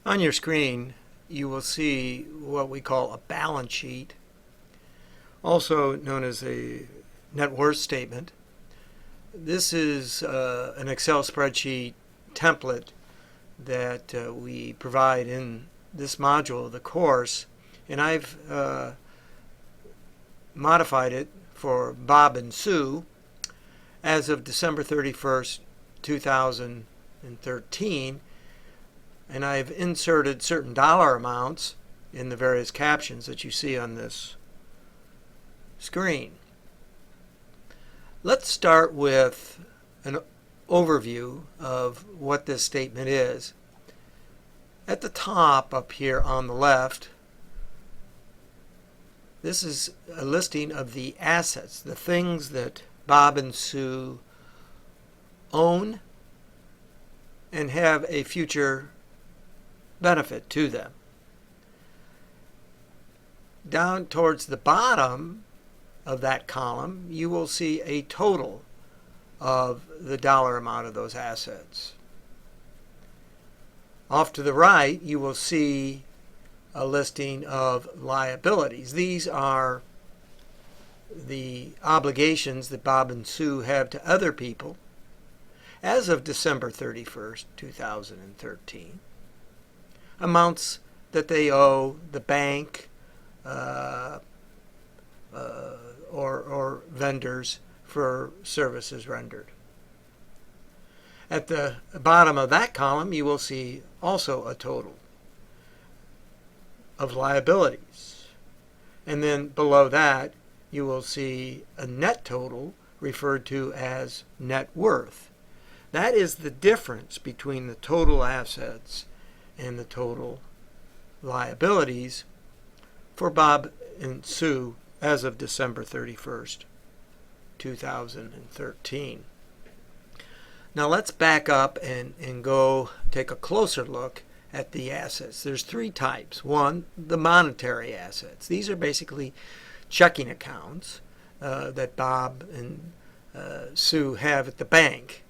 On your screen, you will see what we call a balance sheet, also known as a net worth statement. This is an Excel spreadsheet template that we provide in this module of the course, and I've modified it for Bob and Sue as of December 31st, 2013, and I've inserted certain dollar amounts in the various captions that you see on this screen. Let's start with an overview of what this statement is. At the top up here on the left, this is a listing of the assets, the things that Bob and Sue own and have a future benefit to them. Down towards the bottom of that column, you will see a total of the dollar amount of those assets. Off to the right, you will see a listing of liabilities. These are the obligations that Bob and Sue have to other people as of December 31st, 2013. Amounts that they owe the bank or vendors for services rendered. At the bottom of that column, you will see also a total of liabilities. And then below that, you will see a net total referred to as net worth. That is the difference between the total assets and the total liabilities for Bob and Sue as of December 31st, 2013. Now let's back up and go take a closer look at the assets. There's three types. One, the monetary assets. These are basically checking accounts that Bob and Sue have at the bank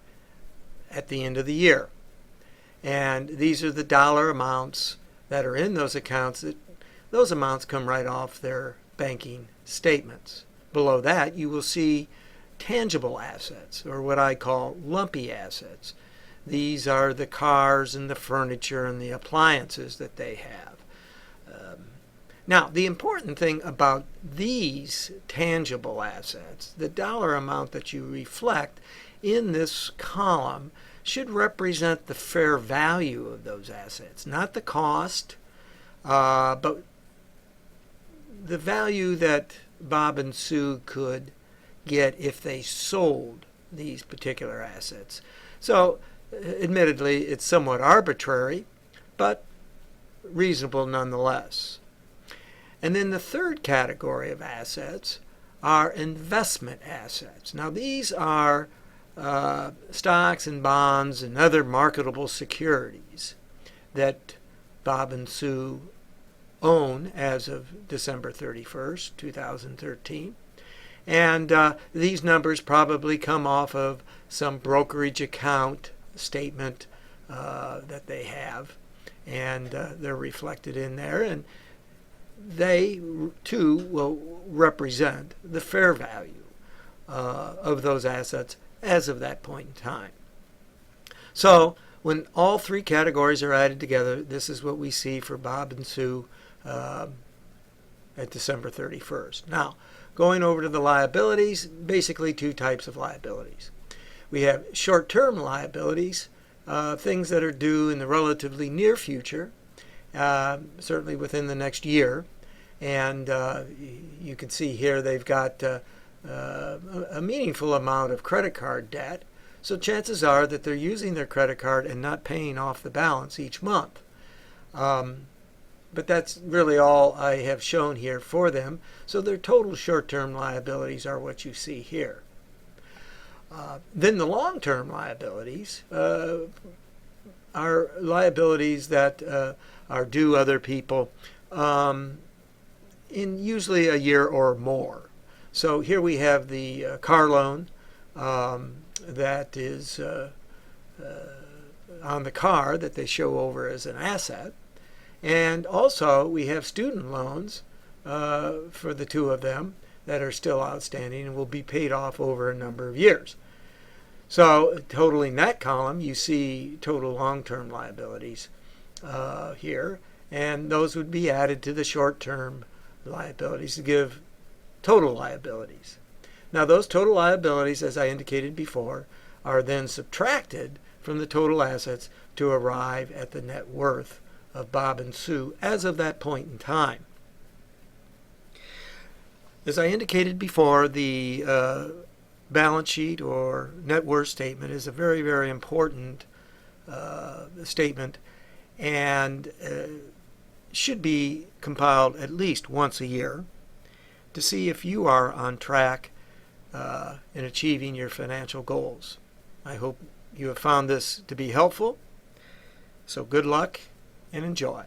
at the end of the year. And these are the dollar amounts that are in those accounts. Those amounts come right off their banking statements. Below that, you will see tangible assets, or what I call lumpy assets. These are the cars and the furniture and the appliances that they have. Now, the important thing about these tangible assets, the dollar amount that you reflect in this column should represent the fair value of those assets, not the cost, but the value that Bob and Sue could get if they sold these particular assets. So, admittedly, it's somewhat arbitrary, but reasonable nonetheless. And then the third category of assets are investment assets. Now, these are stocks and bonds and other marketable securities that Bob and Sue own as of December 31st, 2013. And these numbers probably come off of some brokerage account statement that they have, and they're reflected in there, and they too will represent the fair value of those assets as of that point in time. So when all three categories are added together, this is what we see for Bob and Sue at December 31st. Now, going over to the liabilities, basically two types of liabilities. We have short-term liabilities, things that are due in the relatively near future, certainly within the next year. And you can see here they've got a meaningful amount of credit card debt. So chances are that they're using their credit card and not paying off the balance each month. But that's really all I have shown here for them. So their total short-term liabilities are what you see here. Then the long-term liabilities are liabilities that are due other people in usually a year or more. So here we have the car loan that is on the car that they show over as an asset. And also we have student loans for the two of them that are still outstanding and will be paid off over a number of years. So totaling that column, you see total long-term liabilities here, and those would be added to the short-term liabilities to give total liabilities. Now those total liabilities, as I indicated before, are then subtracted from the total assets to arrive at the net worth of Bob and Sue as of that point in time. As I indicated before, the balance sheet or net worth statement is a very, very important statement, and should be compiled at least once a year to see if you are on track in achieving your financial goals. I hope you have found this to be helpful. So good luck and enjoy.